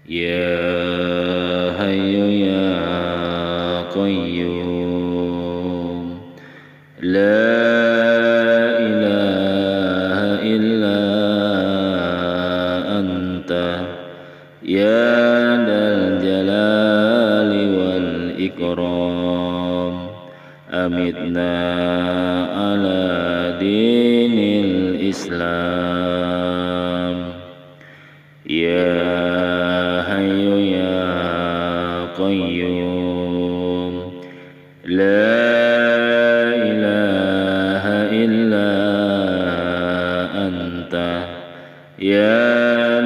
يا حي يا قيوم لا إله إلا أنت يا ذا الجلال والإكرام أمتنا على دين الإسلام يا حي يا قيوم لا إله إلا أنت يا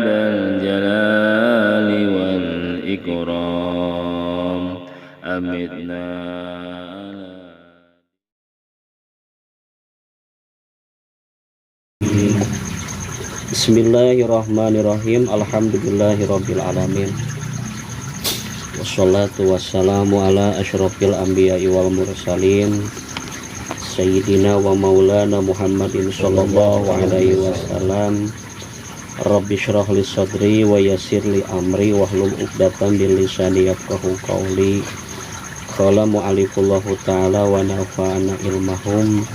ذا الجلال والإكرام أمتنا Bismillahirrahmanirrahim. Alhamdulillahirabbil alamin. Wassalatu wassalamu ala asyrofil anbiya'i wal mursalin Sayyidina wa maulana Muhammadin sallallahu alaihi wasallam. Rabbi syrah li sadri wa yassir li amri wahlul 'uqdatam min lisani yafqahu qawli. Qala mu'allifullahu ta'ala wa nafa'ana ilmahum.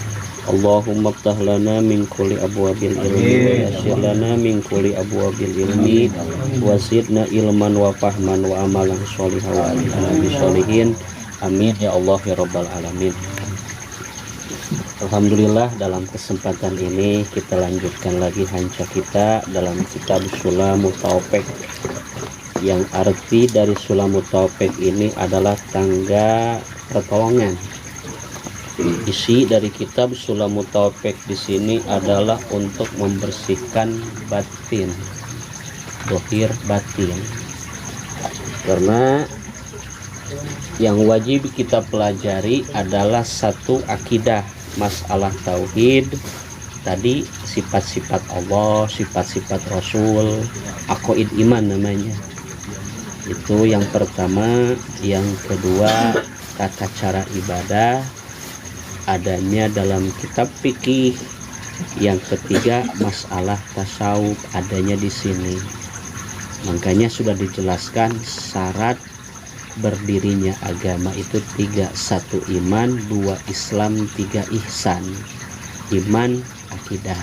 Allahumma ftah lana min kulli abwabil ilmi wa yassir lana min kulli abwabil ilmi wa zidna ilman wa fahman wa amalan sholihan wa alhamdulillah bisholihin. Amin ya Allah ya rabbal alamin. Alhamdulillah, dalam kesempatan ini kita lanjutkan lagi hanca kita dalam kitab Sulamut Taufik, yang arti dari Sulamut Taufik ini adalah tangga pertolongan. Isi dari kitab Sulamut Taufik di sini adalah untuk membersihkan batin, dohir batin. Karena yang wajib kita pelajari adalah satu akidah, masalah tauhid, tadi sifat-sifat Allah, sifat-sifat Rasul, aqaid iman namanya. Itu yang pertama. Yang kedua, tata cara ibadah adanya dalam kitab fikih. Yang ketiga, masalah tasawuf adanya di sini. Makanya sudah dijelaskan syarat berdirinya agama itu 3: 1 iman, 2 Islam, 3 ihsan. Iman, akidah.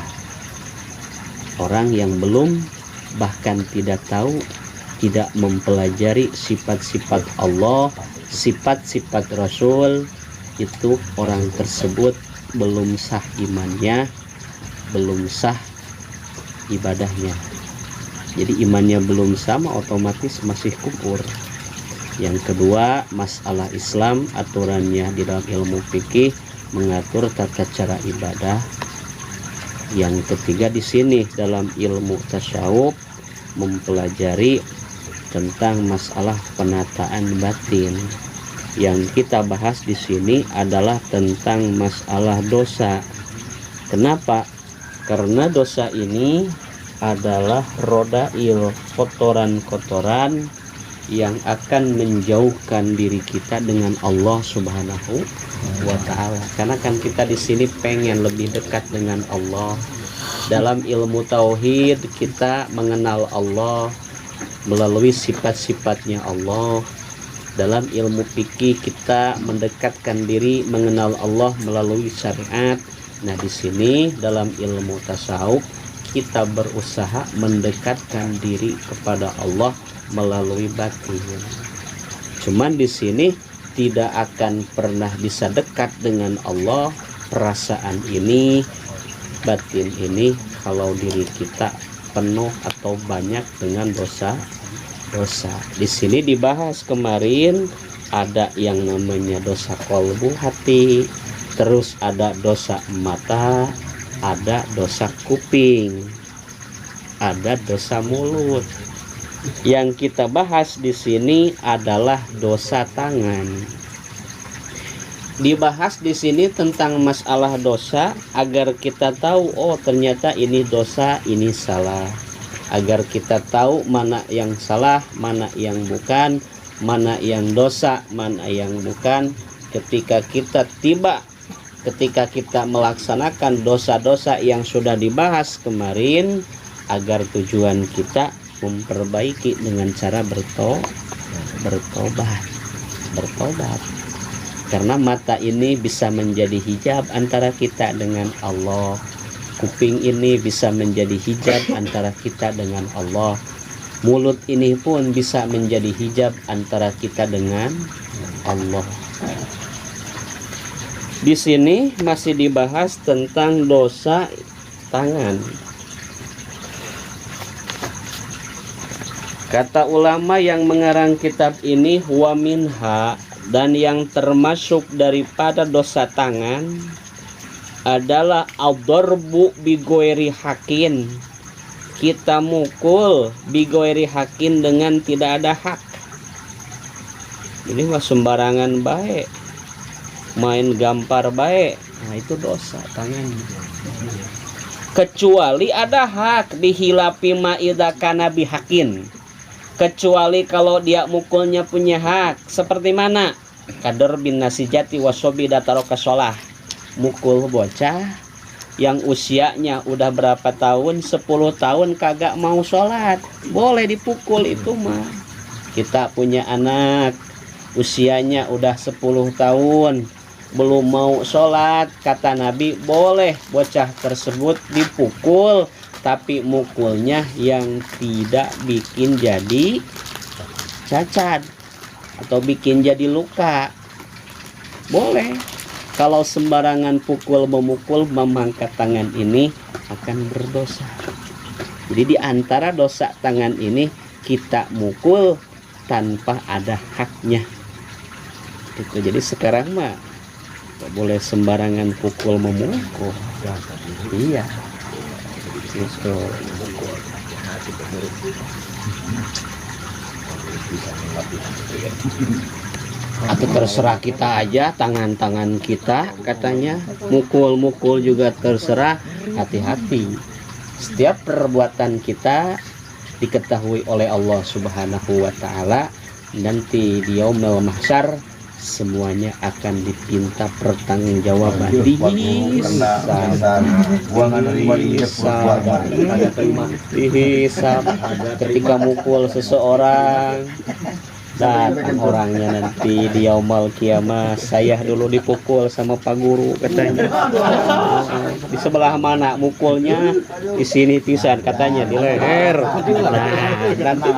Orang yang belum, bahkan tidak tahu, tidak mempelajari sifat-sifat Allah, sifat-sifat Rasul, itu orang tersebut belum sah imannya, belum sah ibadahnya. Jadi imannya belum sama, otomatis masih kufur. Yang kedua, masalah Islam, aturannya di dalam ilmu fikih mengatur tata cara ibadah. Yang ketiga di sini dalam ilmu tasawuf mempelajari tentang masalah penataan batin. Yang kita bahas di sini adalah tentang masalah dosa. Kenapa? Karena dosa ini adalah rodail, kotoran-kotoran yang akan menjauhkan diri kita dengan Allah Subhanahu wa Ta'ala. Karena kan kita di sini pengen lebih dekat dengan Allah. Dalam ilmu tauhid kita mengenal Allah melalui sifat-sifatnya Allah. Dalam ilmu fikih kita mendekatkan diri mengenal Allah melalui syariat. Nah, di sini dalam ilmu tasawuf kita berusaha mendekatkan diri kepada Allah melalui batin. Cuman di sini tidak akan pernah bisa dekat dengan Allah, perasaan ini, batin ini, kalau diri kita penuh atau banyak dengan dosa. Di sini dibahas kemarin ada yang namanya dosa kolbu, hati, terus ada dosa mata, ada dosa kuping, ada dosa mulut. Yang kita bahas di sini adalah dosa tangan. Dibahas di sini tentang masalah dosa agar kita tahu, oh ternyata ini dosa, ini salah. Agar kita tahu mana yang salah, mana yang bukan, mana yang dosa, mana yang bukan. Ketika kita melaksanakan dosa-dosa yang sudah dibahas kemarin, agar tujuan kita memperbaiki dengan cara bertobat. Karena mata ini bisa menjadi hijab antara kita dengan Allah. Kuping ini bisa menjadi hijab antara kita dengan Allah. Mulut ini pun bisa menjadi hijab antara kita dengan Allah. Di sini masih dibahas tentang dosa tangan. Kata ulama yang mengarang kitab ini, wa minha, dan yang termasuk daripada dosa tangan adalah ad-darbu bigoiri hakin. Kita mukul bigoiri hakin dengan tidak ada hak. Ini mah sembarangan baik, main gampar baik, nah itu dosa tangan. Kecuali ada hak, dihilapi ma'idha kana bihakin. Kecuali kalau dia mukulnya punya hak. Seperti mana? Kader bin nasijati wasobi dataroka sholah. Mukul bocah yang usianya udah berapa tahun, 10 tahun kagak mau sholat, boleh dipukul itu mah. Kita punya anak usianya udah 10 tahun belum mau sholat, kata Nabi boleh bocah tersebut dipukul, tapi mukulnya yang tidak bikin jadi cacat atau bikin jadi luka. Boleh. Kalau sembarangan pukul memukul memangkat tangan ini akan berdosa. Jadi di antara dosa tangan ini kita mukul tanpa ada haknya. Itu jadi sekarang mah gak boleh sembarangan pukul memukul. Iya. Itu. Atau terserah kita aja, tangan-tangan kita katanya mukul-mukul juga terserah. Hati-hati, setiap perbuatan kita diketahui oleh Allah Subhanahu wa Ta'ala. Nanti di yaumul mahsyar semuanya akan dipinta pertanggungjawaban. Dihisab ketika mukul seseorang. Datang orangnya nanti di yaumul kiamah, saya dulu dipukul sama Pak Guru katanya. Di sebelah mana mukulnya? Di sini pisan katanya, di leher. Nah, nanti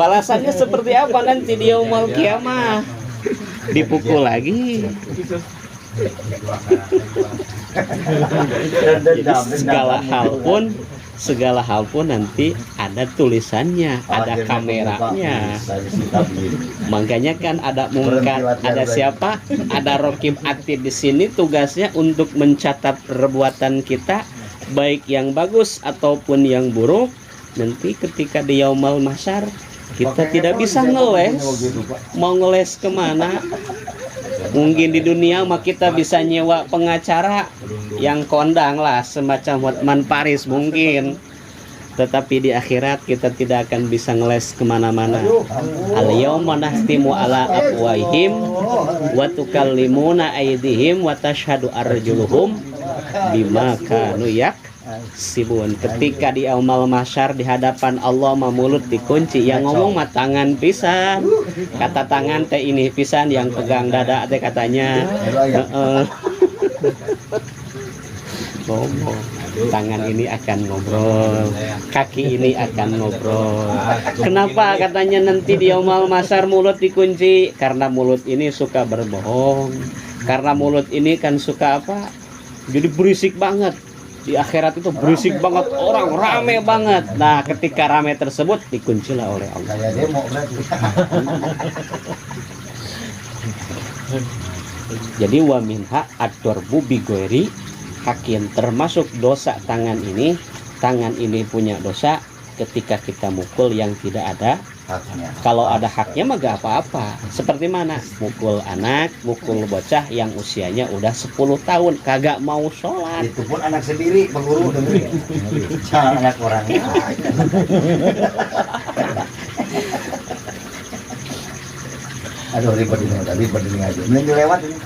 balasannya seperti apa nanti di yaumul kiamah? Dipukul lagi. Jadi segala hal pun nanti ada tulisannya, ada kameranya. Makanya kan ada mungkar, ada siapa? Ada Raqib Atid di sini tugasnya untuk mencatat perbuatan kita, baik yang bagus ataupun yang buruk. Nanti ketika di yaumul mahsyar kita tidak bisa ngeles. Mau ngeles kemana? Mungkin di dunia mah kita bisa nyewa pengacara yang kondang lah, semacam Hotman Paris mungkin. Tetapi di akhirat kita tidak akan bisa ngeles kemana-mana. Al-yawma nakhtimu ala afwahihim wa tukallimuna aydihim wa tashhadu arjuluhum bima kanu yaksibun. Ketika di yaumul mahsyar di hadapan Allah mah mulut dikunci, yang ngomong mah tangan pisan. Kata tangan teh ini pisan, yang pegang dada teh katanya ngomong. Tangan ini akan ngobrol, kaki ini akan ngobrol. Kenapa katanya nanti di yaumul mahsyar mulut dikunci? Karena mulut ini suka berbohong. Karena mulut ini kan suka apa? Jadi berisik banget. Di akhirat itu berisik banget, orang rame banget. Nah, ketika rame tersebut dikuncilah oleh Allah. Jadi wa minha ad-darbu bigoiri hakin, termasuk dosa tangan ini. Tangan ini punya dosa ketika kita mukul yang tidak ada haknya. Kalau ada haknya mah gak apa-apa. Seperti mana? Mukul anak, mukul bocah yang usianya udah 10 tahun kagak mau sholat. Itu pun anak sendiri, Pak Guru. Jangan anak orangnya. Aduh, ribet ini aja. Ini lewat ini.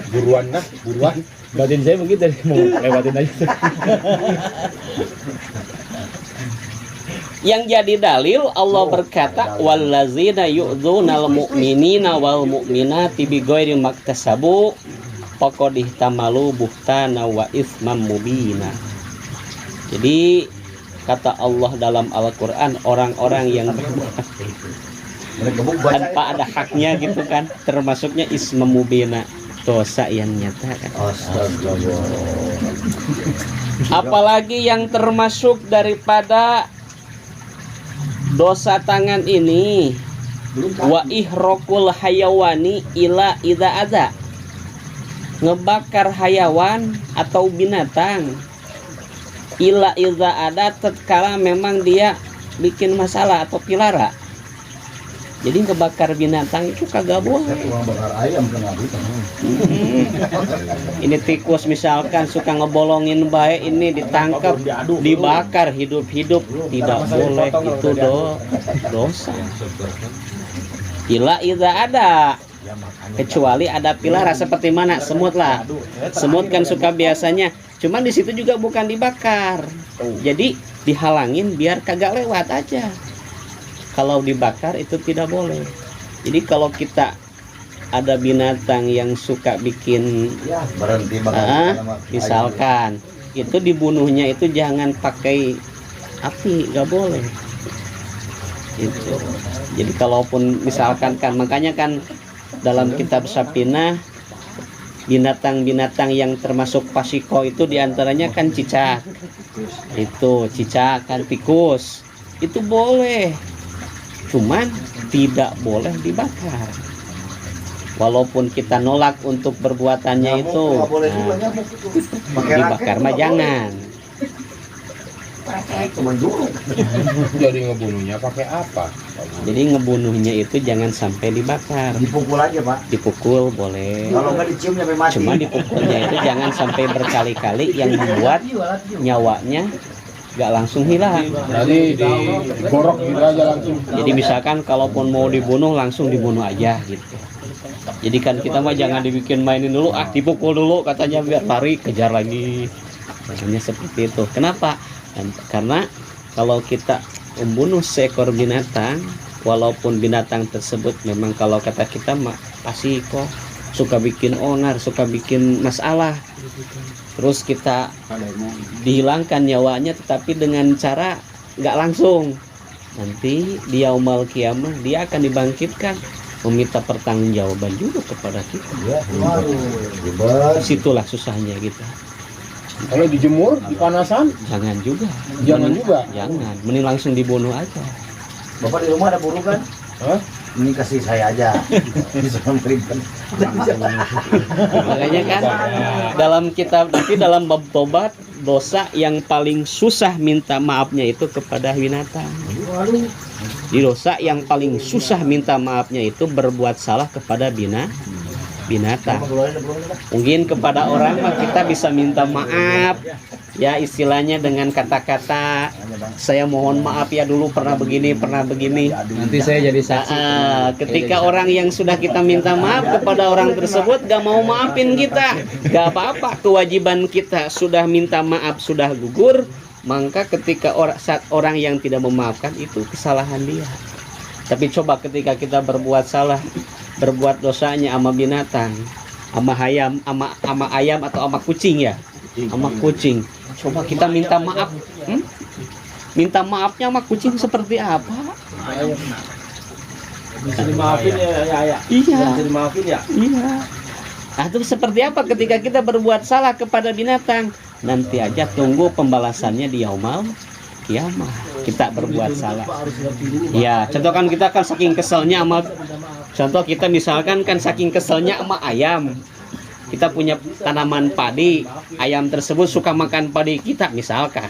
Buruan nah, buruan. Batin saya begitu mau lewatin aja. Yang jadi dalil Allah berkata wallazina yu'dzunal mu'minina wal mu'minati bighairi maktasabu faqad ihtamalu buhtana wa itsman mubina. Jadi kata Allah dalam Al-Qur'an orang-orang yang tanpa ada haknya gitu kan termasuknya isma mubina, dosa yang nyata kan. Apalagi yang termasuk daripada dosa tangan ini wa ihraqul hayawani ila idza adza, ngebakar hayawan atau binatang ila idza ada tatkala memang dia bikin masalah atau pilara. Jadi ngebakar binatang itu kagak boleh. Ini tikus misalkan suka ngebolongin baik, ini ditangkap, dibakar hidup-hidup, tidak boleh, itu dosa. Ila idza ada, kecuali ada pilara seperti mana semut lah. Semut kan suka biasanya, cuman di situ juga bukan dibakar. Jadi dihalangin biar kagak lewat aja. Kalau dibakar itu tidak boleh. Jadi kalau kita ada binatang yang suka bikin misalkan itu dibunuhnya itu jangan pakai api, nggak boleh. Itu. Jadi kalaupun misalkan kan makanya kan dalam kitab Sapinah binatang-binatang yang termasuk pasiko itu diantaranya kan cicak. Itu cicak kan tikus. Itu boleh. Cuman tidak boleh dibakar. Walaupun kita nolak untuk perbuatannya itu, dibakar mah jangan. Jadi ngebunuhnya pakai apa? Jadi ngebunuhnya itu jangan sampai dibakar. Dipukul aja Pak. Dipukul boleh. Kalau nggak dicium sampai mati. Cuma dipukulnya itu jangan sampai berkali-kali yang membuat nyawanya gak langsung hilang. Jadi digorok gitu aja langsung. Jadi misalkan kalaupun mau dibunuh langsung dibunuh aja gitu. Jadi kan kita mah jangan dibikin mainin dulu, dipukul dulu katanya biar lari kejar lagi. Makanya seperti itu. Kenapa? Karena kalau kita membunuh seekor binatang, walaupun binatang tersebut memang kalau kata kita mah pasti kok suka bikin onar, suka bikin masalah. Terus kita dihilangkan nyawanya tetapi dengan cara nggak langsung. Nanti di yaumul kiamah dia akan dibangkitkan meminta pertanggungjawaban juga kepada kita. Situlah susahnya kita. Kalau dijemur, dipanasan? Jangan juga. Jangan juga. Jangan, mending langsung dibunuh aja. Bapak di rumah ada burung kan? Hah? Ini kasih saya aja. Bisa memberikan. Makanya kan dalam kitab nanti dalam bab tobat dosa yang paling susah minta maafnya itu kepada binatang. Di dosa yang paling susah minta maafnya itu berbuat salah kepada binatang. Mungkin kepada orang mah kita bisa minta maaf ya istilahnya dengan kata-kata saya mohon maaf ya dulu pernah begini. Nanti saya jadi saksi. Ketika orang yang sudah kita minta maaf kepada orang tersebut gak mau maafin kita, gak apa-apa, kewajiban kita sudah minta maaf sudah gugur. Maka ketika saat orang yang tidak memaafkan itu kesalahan dia. Tapi coba ketika kita berbuat salah, berbuat dosanya sama binatang, sama ayam atau sama kucing ya, sama kucing. Coba kita minta maaf, minta maafnya sama kucing seperti apa? Bisa dimaafin ya. Iya. Bisa dimaafin ya. Iya. Nah, itu seperti apa ketika kita berbuat salah kepada binatang? Nanti aja tunggu pembalasannya di yaumul kiamah. Kita berbuat salah. Ya, contoh kan kita kan saking keselnya sama contoh kita misalkan kan saking keselnya sama ayam. Kita punya tanaman padi, ayam tersebut suka makan padi kita misalkan.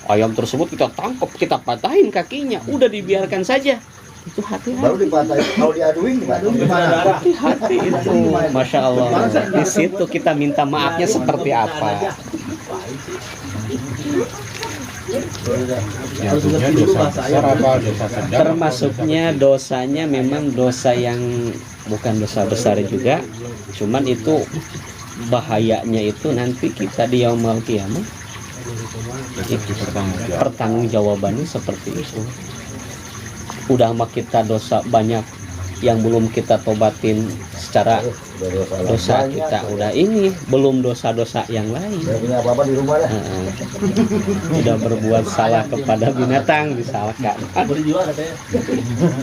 Ayam tersebut kita tangkap, kita patahin kakinya, udah dibiarkan saja. Itu hati-hati. Baru dipatahin, kalau diaduin gimana? Hati-hati itu, masya Allah. Di situ kita minta maafnya seperti apa? Jatuhnya dosa besar apa dosa sedang? Termasuknya dosanya memang dosa yang bukan dosa besar juga, cuman itu bahayanya itu nanti kita di yaumul qiyamah pertanggungjawabannya seperti itu. Udah mah kita dosa banyak yang belum kita tobatin secara dosa kita udah ini, belum dosa-dosa yang lain. Punya apa-apa di rumah dah. Udah berbuat salah kepada binatang misalkan.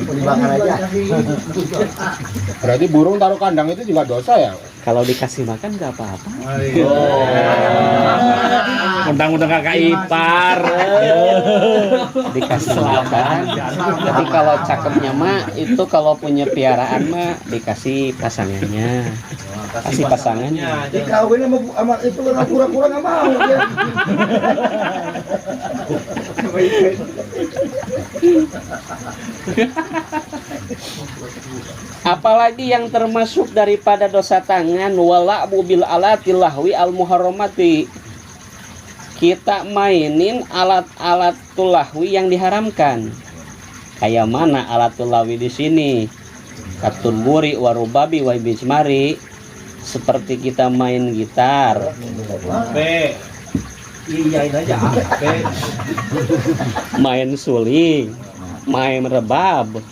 Dimakan aja. Berarti burung taruh kandang itu juga dosa ya? Kalau dikasih makan nggak apa-apa. Undang-undang kakak ipar. Dikasih makan. Tapi kalau cakepnya mah itu kalau punya piaraan mah dikasih pasangannya. Kasih pasangannya. Dikawin sama itu kan pura-pura nggak mau dia. Apalagi yang termasuk daripada dosa tangan wala'bu bil alatil lahwi al muharramati. Kita mainin alat-alat tulahwi yang diharamkan. Kayak mana alatul lahwi di sini? Katun buri warubabi wa bijmari. Seperti kita main gitar. Iyain aja. Main suling, main rebab.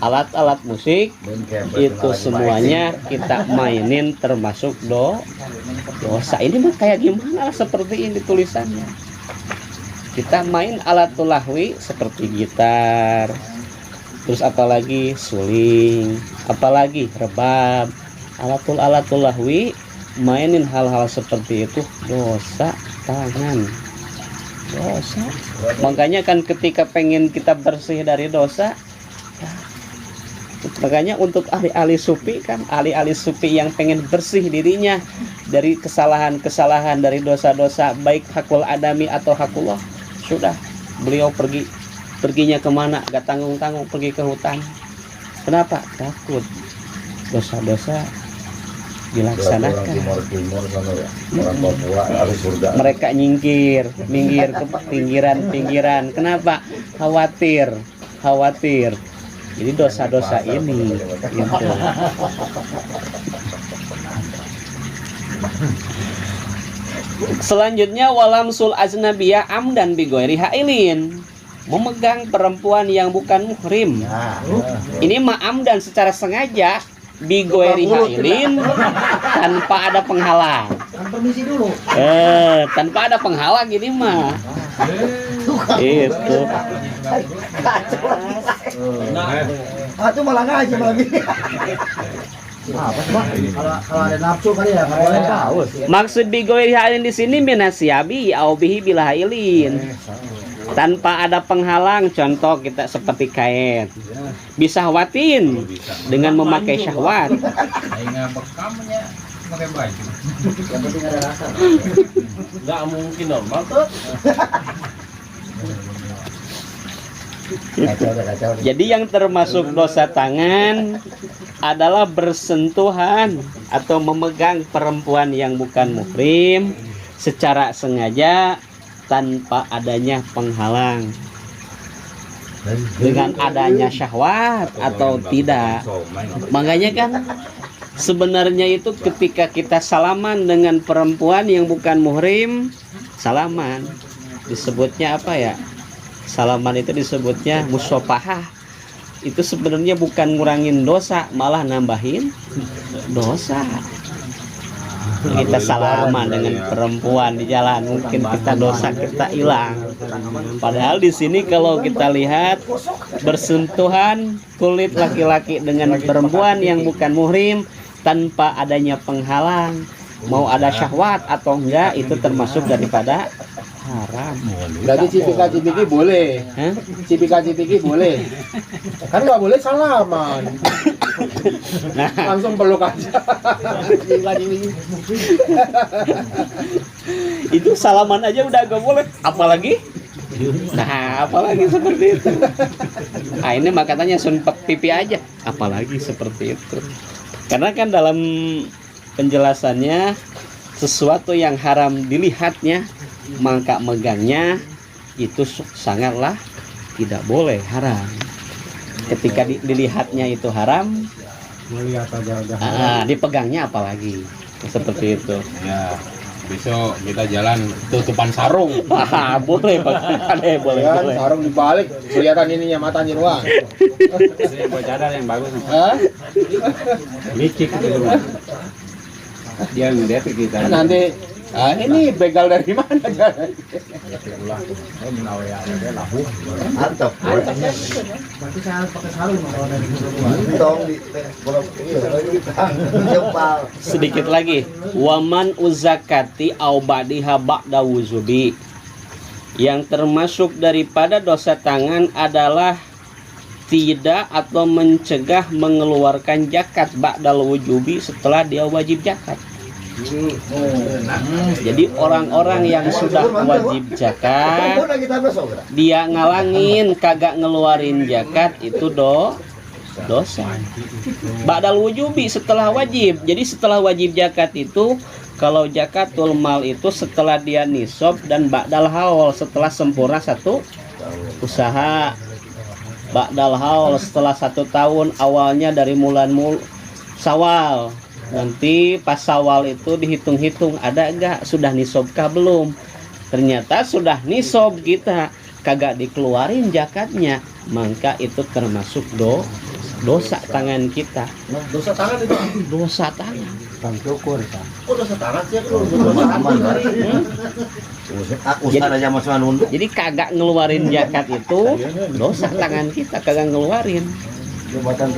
Alat-alat musik itu semuanya kita mainin termasuk dosa. Ini mah kayak gimana seperti ini tulisannya. Kita main alat lahwi seperti gitar, terus apalagi suling, apalagi rebab, alatul lahwi, mainin hal-hal seperti itu dosa tangan. Dosa. Makanya kan ketika pengen kita bersih dari dosa, makanya untuk ahli-ahli sufi kan, ahli-ahli sufi yang pengen bersih dirinya dari kesalahan-kesalahan, dari dosa-dosa baik hakul adami atau hakullah, sudah beliau perginya kemana gak tanggung-tanggung, pergi ke hutan. Kenapa? Takut dosa-dosa dilaksanakan. Mereka minggir ke pinggiran. Kenapa? Khawatir. Jadi dosa-dosa ini gitu. Selanjutnya walamsul ajnabiyah amdan bighairi hailin. Memegang perempuan yang bukan muhrim. Ini ma'am dan secara sengaja bighairi hailin tanpa ada penghalang. Permisi dulu. Tanpa ada penghalang ini mah. Itu. Itu malah ngaji malah gini. Apa sih, Pak? Kalau ada nafsu kali ya, kalau ada haus. Maksud bighairi hailin di sini minasyabi au bihi bila hailin. Tanpa ada penghalang, contoh kita seperti kain. Bisa watin dengan memakai syahwat. Pakai baju. Yang penting ada rasa. Nggak mungkin normal tuh. Kacau. Jadi yang termasuk dosa tangan adalah bersentuhan atau memegang perempuan yang bukan muhrim secara sengaja tanpa adanya penghalang, dengan adanya syahwat atau tidak. Makanya kan sebenarnya itu ketika kita salaman dengan perempuan yang bukan muhrim, salaman disebutnya apa ya? Salaman itu disebutnya musofahah. Itu sebenarnya bukan ngurangin dosa, malah nambahin dosa. Kita salaman dengan perempuan di jalan, mungkin kita dosa kita hilang. Padahal di sini kalau kita lihat bersentuhan kulit laki-laki dengan perempuan yang bukan muhrim tanpa adanya penghalang, mau ada syahwat atau enggak, itu termasuk daripada haram. Berarti cipika-cipiki boleh. Cipika-cipiki boleh. Kan nggak boleh salaman. Langsung peluk aja. Itu salaman aja udah gak boleh, apalagi seperti itu. Nah ini makanya sumpah pipi aja, apalagi seperti itu. Karena kan dalam penjelasannya sesuatu yang haram dilihatnya, maka megangnya itu sangatlah tidak boleh, haram. Ketika dilihatnya itu haram, Melihat aja udah. dipegangnya apalagi. seperti itu. Ya, besok kita jalan tutupan sarung. Wah, boleh Pak. Boleh, Ya, boleh. sarung dibalik, kelihatan ininya matanya doang. Buat cadar yang bagus. Hah? Licik itu semua. Dia ngeliat ke kita. Nanti ini begal dari mana? Mantap. Berarti saya harus pakai sarung kalau dari tong di jempal. Sedikit lagi. Waman uzakati au ba'diha ba'da wuzubi. Yang termasuk daripada dosa tangan adalah tidak atau mencegah mengeluarkan zakat ba'dal wujubi setelah dia wajib zakat. Jadi orang-orang yang sudah wajib zakat dia ngalangin kagak ngeluarin zakat itu dosa. Ba'dal wujubi setelah wajib. Jadi setelah wajib zakat itu kalau zakatul mal itu setelah dia nisab dan ba'dal haul setelah sempurna satu usaha. Ba'dal haul setelah 1 tahun awalnya dari bulan Syawal. Nanti pas Syawal itu dihitung-hitung ada enggak sudah nisabkah belum. Ternyata sudah nisab kita kagak dikeluarin zakatnya, maka itu termasuk dosa tangan kita. Dosa tangan itu. Dosa tangan. Bang syukur Pak. Kok dosa tangan sih kalau dosa aman. Aku sana aja Mas Manundu. Jadi kagak ngeluarin zakat itu dosa tangan kita kagak ngeluarin.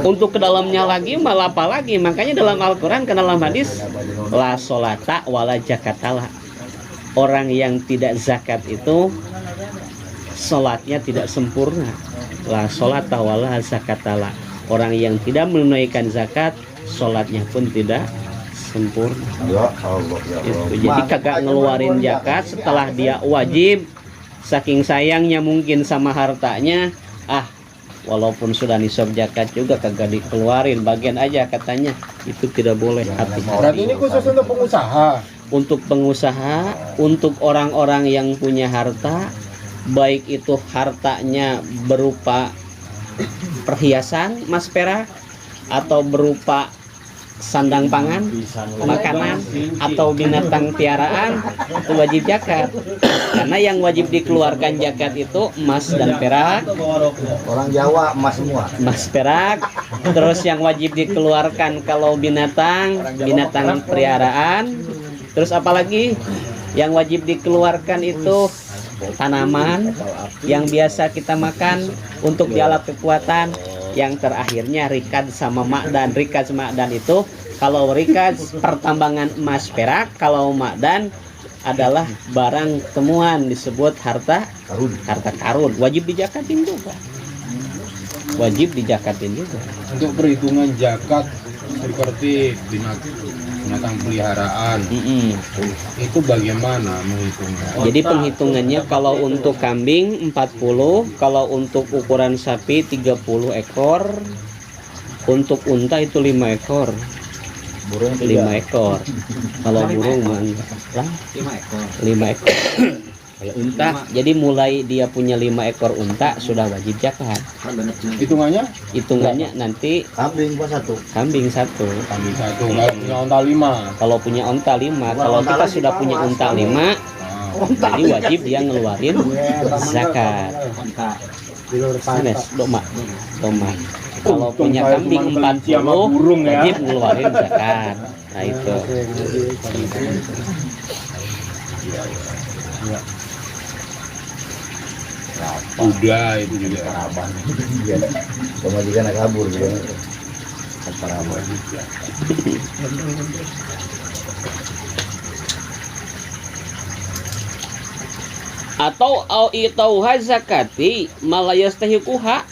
Untuk ke dalamnya lagi malah apa lagi? Makanya dalam Al-Qur'an ke dalam hadis la sholata wala zakatala. Orang yang tidak zakat itu sholatnya tidak sempurna. La sholata wala zakatala. Orang yang tidak menunaikan zakat sholatnya pun tidak sempurna. Ya Allah ya Allah. Itu. Jadi kagak ngeluarin zakat setelah dia wajib. Saking sayangnya mungkin sama hartanya, walaupun sudah nisab zakat juga kagak dikeluarin, bagian aja katanya. Itu tidak boleh. Berarti ini khusus untuk pengusaha. Untuk pengusaha, untuk orang-orang yang punya harta, baik itu hartanya berupa perhiasan emas perak atau berupa sandang pangan, makanan atau binatang piaraan, itu wajib zakat. Karena yang wajib dikeluarkan zakat itu emas dan perak. Orang Jawa emas semua. Emas perak. Terus yang wajib dikeluarkan kalau binatang piaraan. Terus apalagi yang wajib dikeluarkan itu tanaman yang biasa kita makan untuk di alat kekuatan. Yang terakhirnya rikad sama makdan. Rikad sama makdan itu kalau rikad pertambangan emas perak, kalau makdan adalah barang temuan disebut harta karun. Wajib dijakatin juga. Wajib dijakatin juga. Untuk perhitungan zakat seperti binatang peliharaan. Itu bagaimana menghitungnya? Jadi penghitungannya kalau untuk kambing 40, kalau untuk ukuran sapi 30 ekor, untuk unta itu 5 ekor. Burung 5 ekor. Kalau burung mah 5 ekor. Kalau unta, jadi mulai dia punya 5 ekor unta sudah wajib zakat. Hitungannya? Hitungannya nanti kambing gua satu. kambing satu. Kambing satu, kalau punya onta 5. Kalau punya unta 5, kalau kita sudah punya unta 5, jadi wajib dia ngeluarin zakat. Sanes, doma. Kalau punya kambing 40, wajib ngeluarin zakat. Nah itu. Udah itu juga. Iya. Pemajikan kabur gitu. Atau au itauha zakati malayastahiquha,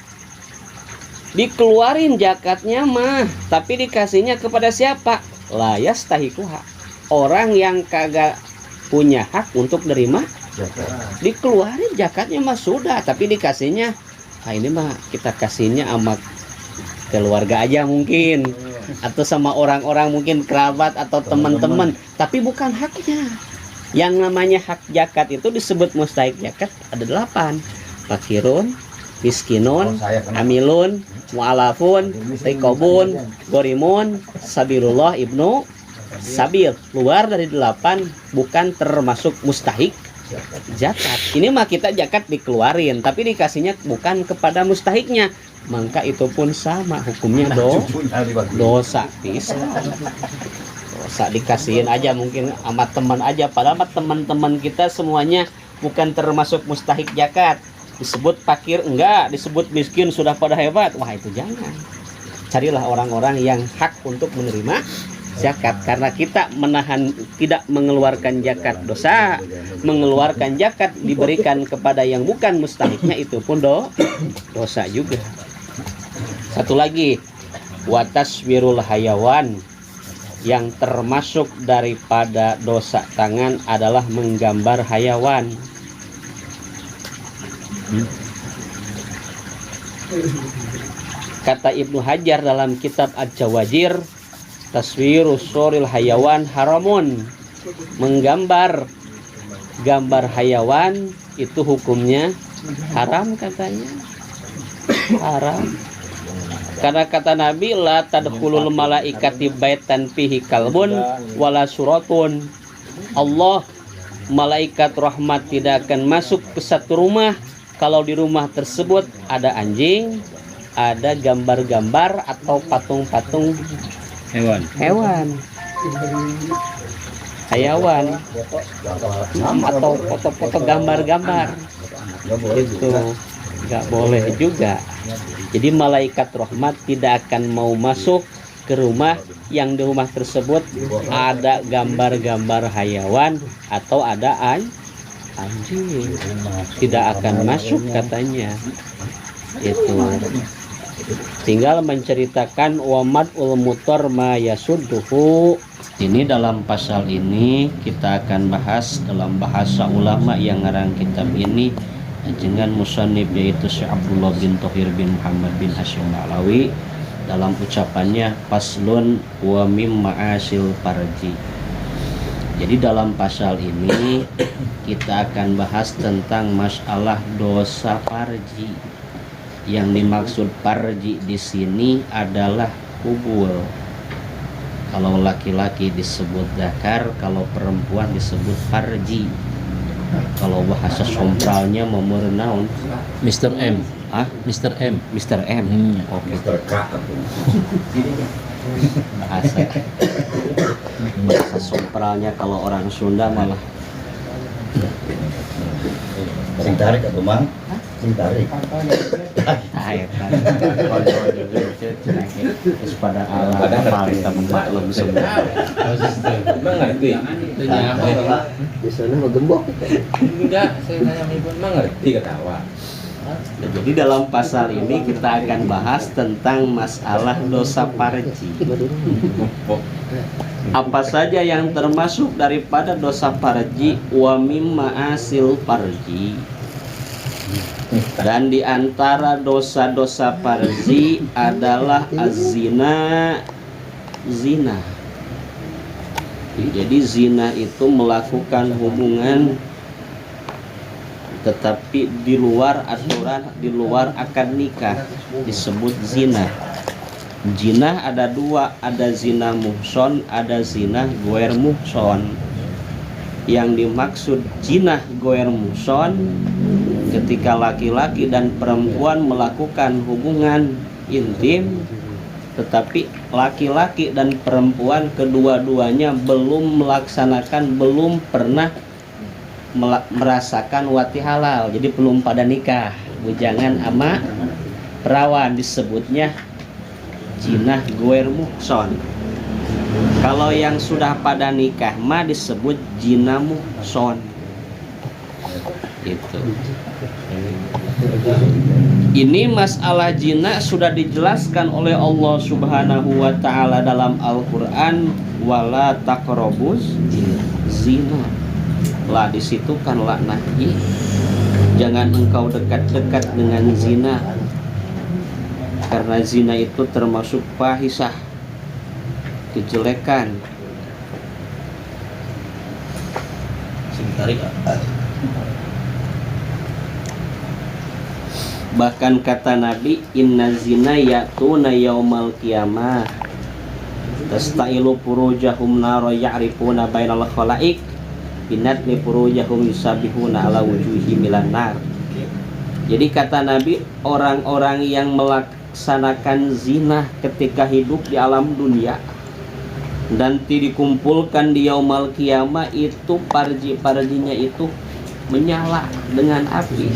dikeluarin zakatnya mah tapi dikasihnya kepada siapa? Layastahiquha, orang yang kagak punya hak untuk nerima. Dikeluarin zakatnya mah sudah, tapi dikasihnya ini mah kita kasihnya sama keluarga aja mungkin, atau sama orang-orang mungkin kerabat atau teman-teman, tapi bukan haknya. Yang namanya hak zakat itu disebut mustahik zakat ada 8. Fakirun, miskinun, amilun, mu'alafun, rikobun, gorimun, sabirullah ibnu sabil, keluar dari 8 bukan termasuk mustahik zakat. Ini mah kita zakat dikeluarin, tapi dikasihnya bukan kepada mustahiknya, maka itu pun sama hukumnya dosa bisa. Dosa dikasihin aja mungkin sama teman aja, padahal teman-teman kita semuanya bukan termasuk mustahik zakat. Disebut fakir enggak, disebut miskin sudah pada hebat. Wah, itu jangan. Carilah orang-orang yang hak untuk menerima zakat, karena kita menahan tidak mengeluarkan zakat dosa, mengeluarkan zakat diberikan kepada yang bukan mustahiknya itu pun dosa juga. Satu lagi, wataswirul hayawan, yang termasuk daripada dosa tangan adalah menggambar hayawan. Kata Ibnu Hajar dalam kitab Ad-Jawajir, taswirus suril hayawan haramun, menggambar gambar hayawan itu hukumnya haram katanya. Haram. Karena kata Nabi, la tadkhulul malaikati baitan fihi kalbun wala suratun. Allah, malaikat rahmat tidak akan masuk ke satu rumah kalau di rumah tersebut ada anjing, ada gambar-gambar atau patung-patung hewan, hayawan, atau foto-foto gambar-gambar. Itu nggak boleh juga. Jadi malaikat rahmat tidak akan mau masuk ke rumah yang di rumah tersebut ada gambar-gambar hayawan atau ada anjing, tidak akan masuk katanya. Itu tinggal menceritakan wamad ul mutor ma yasudduhu. Ini dalam pasal ini kita akan bahas dalam bahasa ulama yang ngarang kitab ini dengan musannif, yaitu Syekh Abdullah bin Thohir bin Muhammad bin Hashim Alawi, dalam ucapannya paslun wa mim ma'asil farji. Jadi dalam pasal ini kita akan bahas tentang masalah dosa farji. Yang dimaksud farji di sini adalah kubul. Kalau laki-laki disebut zakar, kalau perempuan disebut farji. Kalau bahasa sompralnya memernaun Mr. M. ah Mr. M. Mr. M. Oke. Bahasa sompralnya kalau orang Sunda malah Sing tarik atau mang? Sing tarik. pada Allah paling kamu maklum semua. Mengerti. Di sana mah gembok. Enggak, saya nanya ibu mengerti ketawa. Jadi dalam pasal ini kita akan bahas tentang masalah dosa farji. Apa saja yang termasuk daripada dosa farji, wa mimma asil farji. Dan di antara dosa-dosa farji adalah az-zina, zina. Jadi zina itu melakukan hubungan tetapi di luar aturan, di luar akad nikah, disebut zina. Zina ada dua, ada zina muhson, ada zina goer muhson. Yang dimaksud zina goer muhson ketika laki-laki dan perempuan melakukan hubungan intim, tetapi laki-laki dan perempuan kedua-duanya belum melaksanakan, belum pernah merasakan wati halal, jadi belum pada nikah, bujangan ama perawan, disebutnya jinah goer muhson. Kalau yang sudah pada nikah mah disebut jinah muhson. Itu. Ini masalah jina sudah dijelaskan oleh Allah Subhanahu wa taala dalam Al-Qur'an, wala taqrabuz zina. Lah di situ kan laknatnya, jangan engkau dekat-dekat dengan zina, karena zina itu termasuk fahisah, kejelekan. Bahkan kata Nabi, inna zina ya'tuna yaumal qiyamah, tastailu furujahum nara ya'rifuna bainal khalaik binatni furujahum yusabihuna ala wujuhi milan nar. Jadi kata Nabi, orang-orang yang melaksanakan zina ketika hidup di alam dunia nanti dikumpulkan di yaumal qiyamah itu parji-parjinya itu menyala dengan api.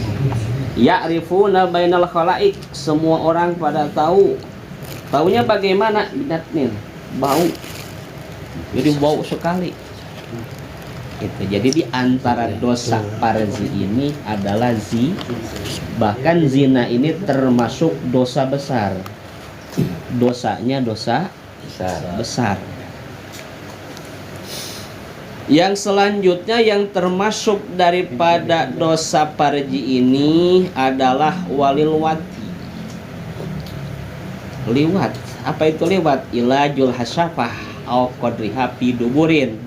Ya'rifuna bainal khalaik, semua orang pada tahu. Taunya bagaimana? Binatnin, bau. Jadi bau sekali. Gitu. Jadi di antara dosa parji ini adalah bahkan zina ini termasuk dosa besar. Dosanya dosa besar. Yang selanjutnya yang termasuk daripada dosa parji ini adalah walilwati. Liwat. Apa itu liwat? Ilajul hasyafah au qadriha fi duburin.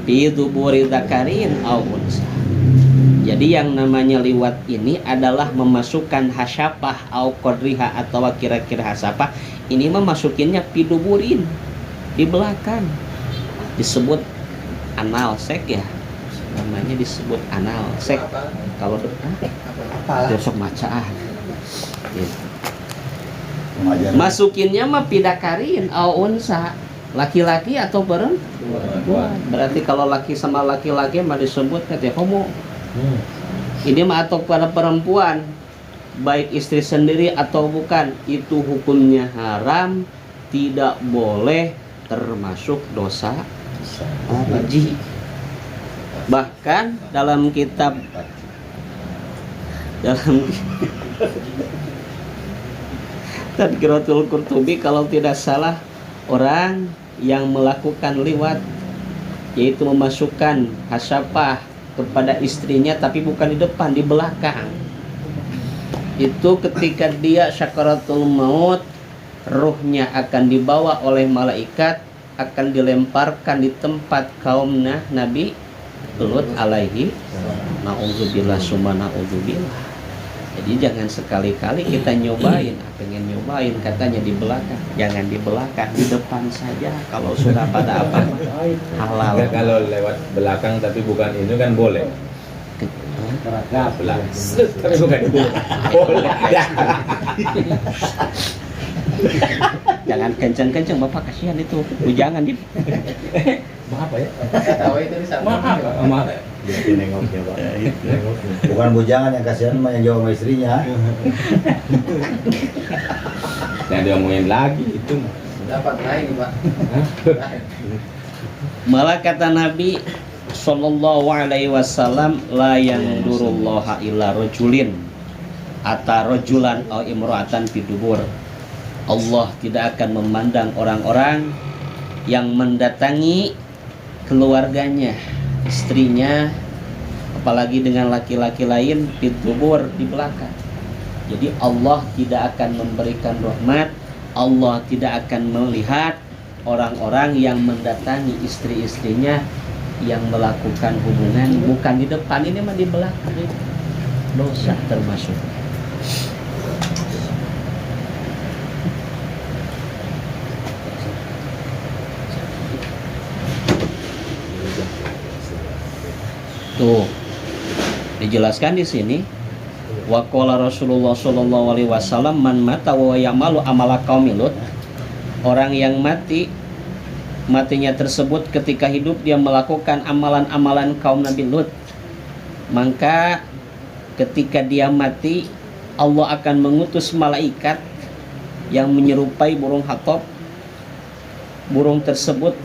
Fi duburi dzakarin au unsa. Jadi yang namanya liwat ini adalah memasukkan hasyafah au qadriha atau kira-kira hasyafah ini memasukinnya fi duburin, di belakang. Disebut anal sek ya, namanya disebut anal sek. Kalau besok macaan gitu. Masukinnya mah pidakarin au unsa, laki-laki atau perempuan. Berarti kalau laki sama laki-laki mah disebut katanya homo. Ini mah atau pada perempuan, baik istri sendiri atau bukan, itu hukumnya haram, tidak boleh, termasuk dosa parji. Bahkan dalam kitab Tadkiratul Qurtubi kalau tidak salah, orang yang melakukan liwat yaitu memasukkan hasyafah kepada istrinya tapi bukan di depan, di belakang, itu ketika dia syakaratul maut, ruhnya akan dibawa oleh malaikat, akan dilemparkan di tempat kaumnya Nabi Lut alaihi na'udzubillah summa na'udzubillah. Jadi jangan sekali-kali kita nyobain, pengen nyobain katanya di belakang, jangan di belakang, di depan saja. Kalau sudah pada apa halal. Enggak, kalau lewat belakang tapi bukan ini kan boleh. Belakang. Tapi bukan itu. Boleh. Jangan kenceng-kenceng, Bapak, kasihan itu. Jangan di. Maaf ya. Tahu itu maaf. Maaf. Dia nengoknya, Pak. Bukan bujangan yang kasihan mah yang jauh sama istrinya. Yang dia ngomongin lagi itu Dapat lain, Pak. Malah kata Nabi sallallahu alaihi wasallam, la yandurullaha illa rajulin ata rajulan au imra'atan fi dubur. Allah tidak akan memandang orang-orang yang mendatangi keluarganya, istrinya, apalagi dengan laki-laki lain fi dubur, di belakang. Jadi Allah tidak akan memberikan rahmat, Allah tidak akan melihat orang-orang yang mendatangi istri-istrinya yang melakukan hubungan bukan di depan, ini mah di belakang. Dosa termasuk. Tuh dijelaskan di sini. Wa qala Rasulullah sallallahu alaihi wasallam, man mata wa ya'malu amala qaumi Lut. Orang yang matinya tersebut ketika hidup dia melakukan amalan-amalan kaum Nabi Lut, maka ketika dia mati Allah akan mengutus malaikat yang menyerupai burung hatop. Burung tersebut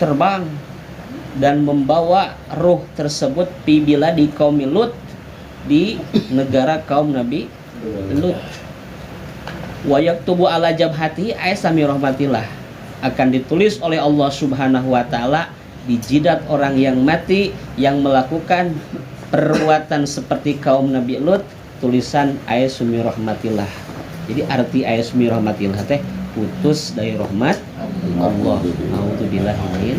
terbang dan membawa ruh tersebut pibila di kaum Lut, di negara kaum Nabi Lut. Wa yaktubu ala jabhati aisami rahmatillah, akan ditulis oleh Allah Subhanahu wa taala di jidat orang yang mati yang melakukan perbuatan seperti kaum Nabi Lut, tulisan aisami rahmatillah. Jadi arti aisami rahmatillah teh putus dari rahmat Allah. Nauzubillah min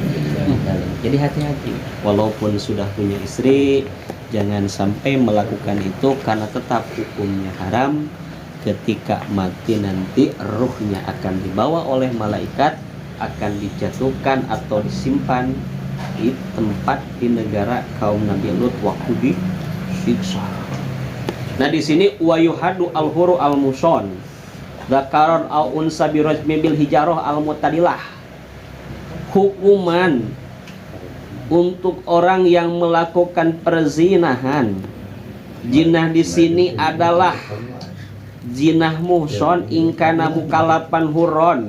dzalik. Jadi hati-hati, walaupun sudah punya istri, jangan sampai melakukan itu karena tetap hukumnya haram. Ketika mati nanti ruhnya akan dibawa oleh malaikat akan dijatuhkan atau disimpan di tempat di negara kaum Nabi Lut waktu disiksa. Nah di sini wayuhadu al-huru al-muson dzakaron au unsa bi rajmi bil hijarah al-mutadilah. Hukuman untuk orang yang melakukan perzinahan. Jinah di sini adalah jinah muhson ingkana mukalapan huron.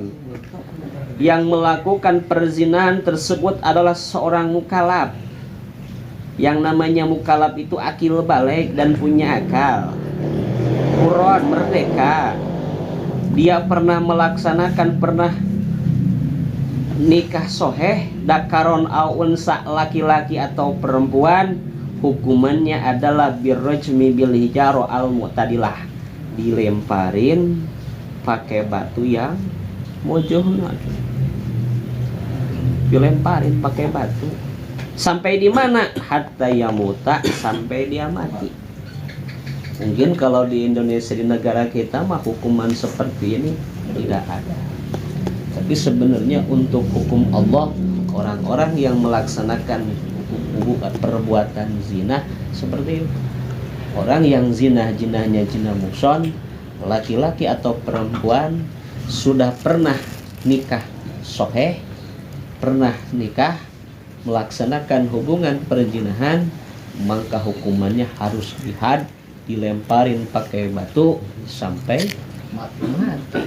Yang melakukan perzinahan tersebut adalah seorang mukalaf. Yang namanya mukalaf itu akil balik dan punya akal. Huron merdeka. Dia pernah melaksanakan nikah soheh dakaron au unsa laki-laki atau perempuan. Hukumannya adalah birrajmi bil hijaro al mu'tadilah, dilemparin pakai batu yang mojohna, dilemparin pakai batu sampai di mana? Hatta yamuta, sampai dia mati. Mungkin kalau di Indonesia, di negara kita mah hukuman seperti ini tidak ada. Tapi sebenarnya untuk hukum Allah, orang-orang yang melaksanakan perbuatan zina seperti itu. Orang yang jinahnya zina muhson, laki-laki atau perempuan, sudah pernah nikah soheh, pernah nikah melaksanakan hubungan perzinahan, maka hukumannya harus dihad, dilemparin pakai batu sampai mati.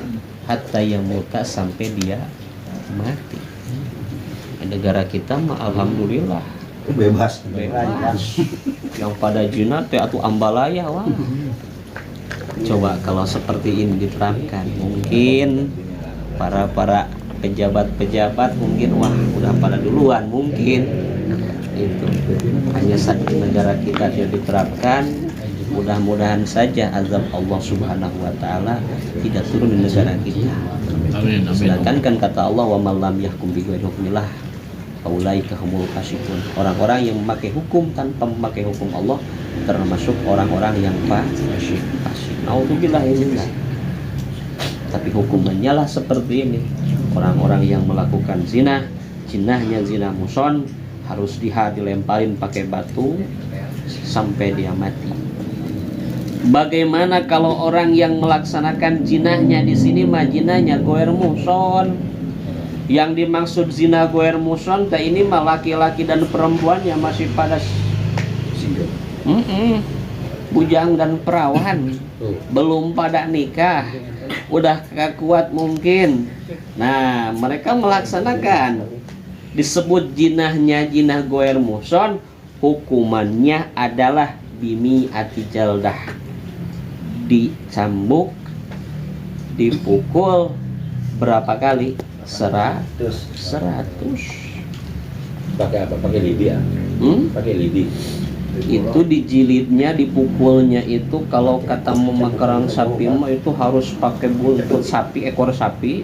Hatta yang muta, sampai dia mati. Negara kita mah alhamdulillah bebas. Yang pada zina teh atuh ambalaya wah. Coba kalau seperti ini diterapkan, mungkin para pejabat-pejabat mungkin wah udah pada duluan mungkin. Itu hanya saja negara kita tidak diterapkan. Mudah-mudahan saja azab Allah Subhanahu wa taala tidak turun di negara kita. Amin. Sedangkan kan kata Allah wa man lam yahkum bi ghairi hukmillah faulaika humul fasiqun. Orang-orang yang memakai hukum tanpa memakai hukum Allah termasuk orang-orang yang fasik. Naudzubillah min dzalik. Tapi hukumannya lah seperti ini. Orang-orang yang melakukan zina, jinahnya zina muson, harus dilemparin pakai batu sampai dia mati. Bagaimana kalau orang yang melaksanakan jinahnya di sini mah jinahnya goer muson? Yang dimaksud zina goer muson teh ini mah laki-laki dan perempuan yang masih pada bujang dan perawan, belum pada nikah, udah gak kuat mungkin. Nah mereka melaksanakan, disebut jinahnya jinah goer muson, hukumannya adalah bimi ati jaldah, dicambuk, dipukul berapa kali? 100. Pakai apa? Pakai lidi ya? Pakai lidi. Itu dijilidnya, dipukulnya itu kalau kata memakarang sapi mah itu harus pakai buntut sapi, ekor sapi.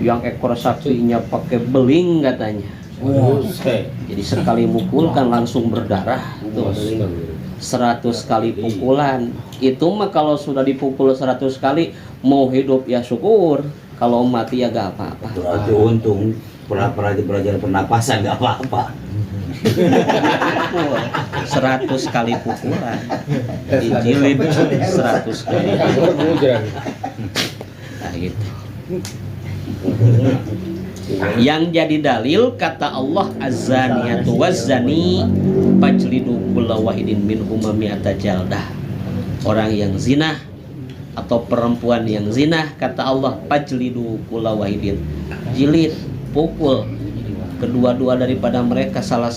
Yang ekor sapinya pakai beling katanya. Jadi sekali mukul kan langsung berdarah. Tuh. 100 kali pukulan. Itu mah kalau sudah dipukul 100 kali, mau hidup ya syukur, kalau mati ya gak apa-apa. Berarti untung belajar pernapasan gak apa-apa. 100 kali pukulan, dijilid 100 kali. Nah gitu. Yang jadi dalil kata Allah az-zaniyatu waz-zani fajlidu kulla wahidin minhuma mi'ata jaldah. Orang yang zina atau perempuan yang zina kata Allah fajlidu kulla wahidin, jilid, pukul kedua-dua daripada mereka, salah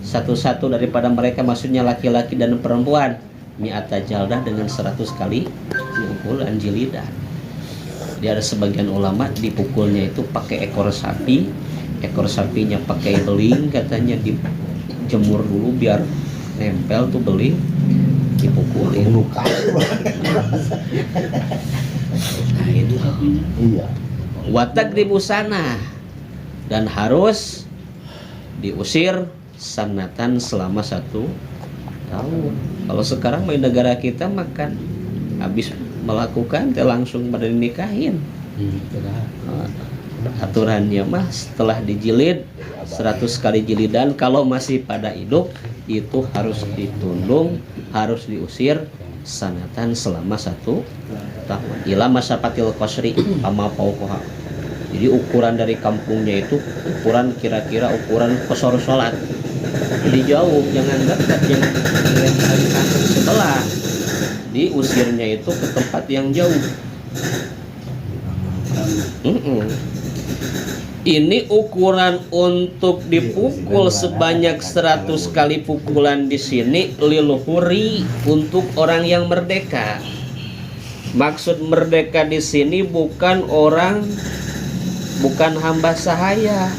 satu-satu daripada mereka, maksudnya laki-laki dan perempuan, mi'ata jaldah dengan 100 kali pukulan jilidan. Dia ada sebagian ulama dipukulnya itu pakai ekor sapi, ekor sapinya pakai beling, katanya dijemur dulu biar nempel tuh beling, dipukulin. Nah itu. Iya. Watak di busana, dan harus diusir sanatan selama 1 tahun. Kalau sekarang di negara kita makan habis melakukan langsung pada dinikahin. aturannya mah setelah dijilid 100 kali jilidan, kalau masih pada hidup itu harus ditundung, harus diusir sanatan selama 1 tahun. Ila masapatil qasri ama pauqoha. Jadi ukuran dari kampungnya itu ukuran kira-kira ukuran qasar salat. Jadi jauh, jangan dekat, jangan di kampung sebelah. Diusirnya itu ke tempat yang jauh. Ini ukuran untuk dipukul sebanyak 100 kali pukulan di sini lilhuri, untuk orang yang merdeka. Maksud merdeka di sini bukan hamba sahaya.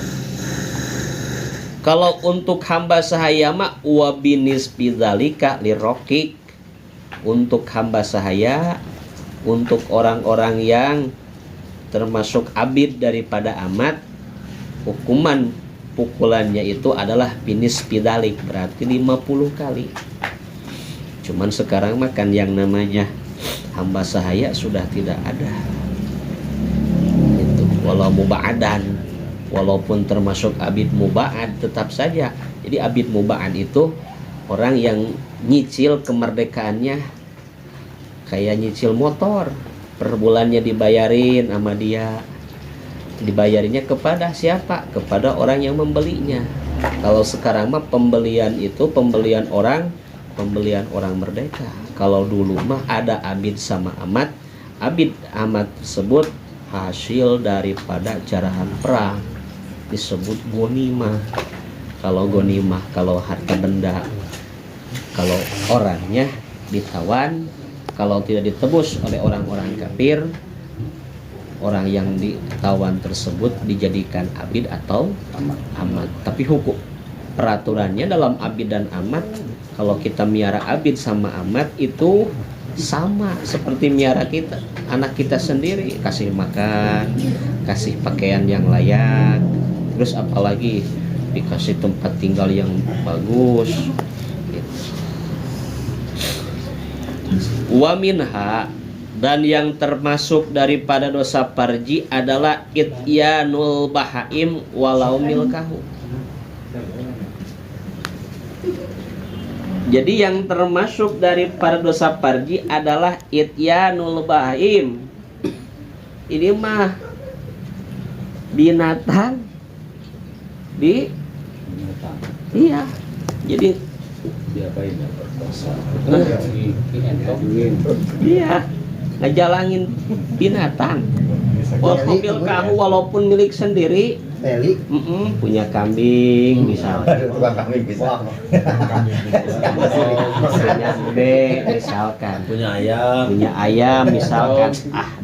Kalau untuk hamba sahaya mah wabinis bidzalika lirokik, untuk hamba sahaya, untuk orang-orang yang termasuk abid daripada amat, hukuman pukulannya itu adalah binis bidalik, berarti 50 kali. Cuman sekarang makan yang namanya hamba sahaya sudah tidak ada. Itu walau muba'adan, walaupun termasuk abid muba'ad tetap saja. Jadi abid muba'ad itu orang yang nyicil kemerdekaannya kayak nyicil motor, per bulannya dibayarin sama dia. Dibayarinnya kepada siapa? Kepada orang yang membelinya. Kalau sekarang mah pembelian itu pembelian orang merdeka. Kalau dulu mah ada abid sama amat. Abid amat tersebut hasil daripada jarahan perang, disebut gonimah. Kalau gonimah, kalau harta benda, kalau orangnya ditawan, kalau tidak ditebus oleh orang-orang kafir, orang yang ditawan tersebut dijadikan abid atau amat. Tapi hukum peraturannya dalam abid dan amat, kalau kita miara abid sama amat itu sama seperti miara kita, anak kita sendiri, kasih makan, kasih pakaian yang layak, terus apalagi dikasih tempat tinggal yang bagus gitu. Wa minha, dan yang termasuk daripada dosa parji adalah ityanul bahaim walau milkahu. Jadi yang termasuk daripada dosa parji adalah ityanul bahaim. Ini mah binatang iya. Jadi diapain ya? iya, ngejalangin binatang. Walaupun milik sendiri. Teli. Punya kambing misalkan. Tukang kambing bisa. Punya bebek misalkan. Punya ayam misalkan.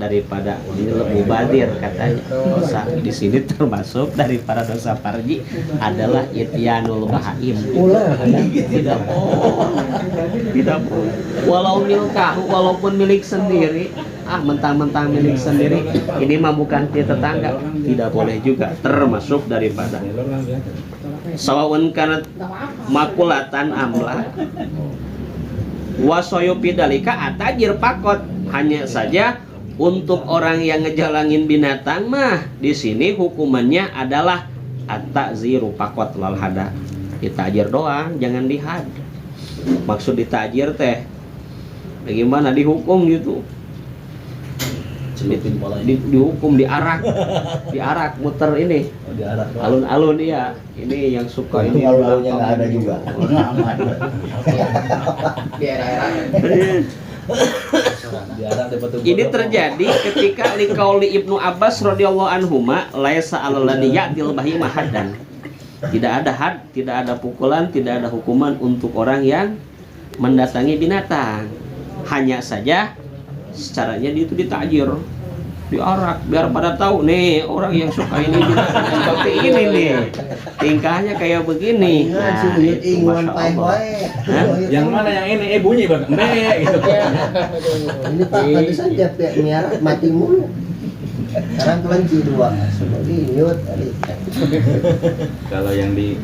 Daripada ini lebih badir katanya. Dosa di sini termasuk daripada dosa parji adalah ityanul bahaim. Tidak boleh. Walaupun milik sendiri. Mentang-mentang milik sendiri, ini mah bukan di tetangga, tidak boleh juga, termasuk daripada sawaun kanat makulatan amla wasoyo pidalika atajir pakot. Hanya saja untuk orang yang ngejalangin binatang mah di sini hukumannya adalah at-ta'ziru pakot lal hada, ditajir doang, jangan dihad. Maksud ditajir teh bagaimana, dihukum gitu, dihukum, diarak muter ini, alun-alun. Iya, ini yang suka itu ini alun-alunnya nggak ada juga. Ini terjadi ketika liqauli Ibnu Abbas radhiyallahu anhuma laisa 'alal ladzi ya'til bahima haddan. Tidak ada had, tidak ada pukulan, tidak ada hukuman untuk orang yang mendatangi binatang. Hanya saja caranya itu ditajir, diarak, biar pada tahu nih orang yang suka ini binatang seperti ini nih, tingkahnya kayak begini. Nah, itu Masya Allah. Yang mana yang ini? Bunyi bang, gitu. Ini Pak, tadi saja pihak miara mati mulu. Sekarang kelinci 2, seperti nyut tadi. Kalau yang di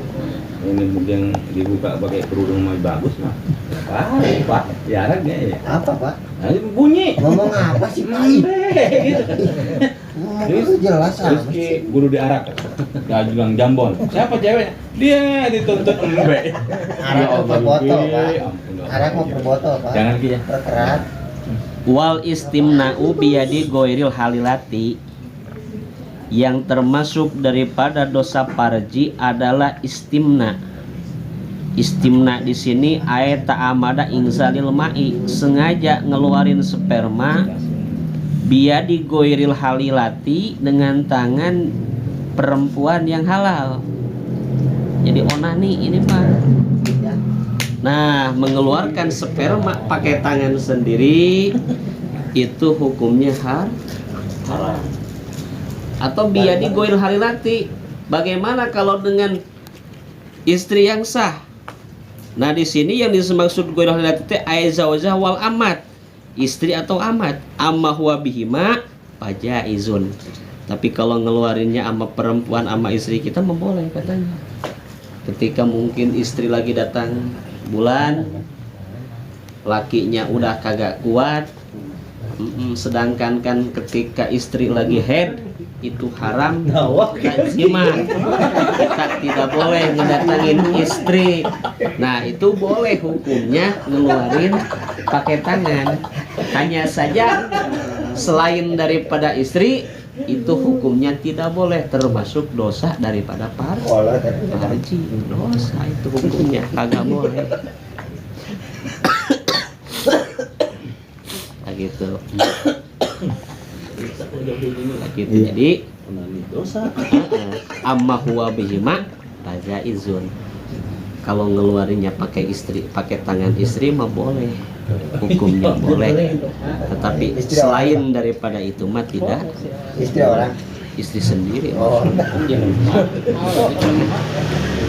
ini yang dibuka pakai kerudung lebih bagus mah. Pak, diaraknya ya. Apa Pak? Nah, bunyi. Ngomong apa sih Pak? Gitu. ngomong itu jelas Rizky guru diarak. Gak bilang jambon. Siapa ceweknya? Dia dituntut embe. arak mau berboto Pak. Ampun. Arak mau berboto Pak. Jangan Ki ya. Berkerat. Wal istimna'u biyadi goiril halilati, yang termasuk daripada dosa parji adalah istimna. Istimna di sini ayat ta'amada ingzalil ma'i, sengaja ngeluarin sperma biyadi goiril halilati, dengan tangan perempuan yang halal. Jadi onani ini Pak. Nah, mengeluarkan sperma pakai tangan sendiri itu hukumnya haram. Atau biyadi goil halilati, bagaimana kalau dengan istri yang sah? Nah, di sini yang dimaksud goil halilati teh aizawajah wal amat, istri atau amat. Amma huwa bihima fajaizun. Tapi kalau ngeluarinnya sama perempuan sama istri kita memboleh katanya. Ketika mungkin istri lagi datang bulan, lakinya udah kagak kuat, sedangkan kan ketika istri lagi head itu haram jima, kita tidak boleh ngedatangin istri. Nah itu boleh hukumnya ngeluarin pakai tangan. Hanya saja selain daripada istri itu hukumnya tidak boleh, termasuk dosa daripada parji. Dosa itu hukumnya kagak boleh. Gitu. Gitu. Jadi dosa amma huwa bihima fajaizun. Kalau ngeluarinnya pakai istri, pakai tangan istri mah boleh, hukumnya boleh. Tetapi selain daripada itu mah tidak. Istri orang. Istri sendiri.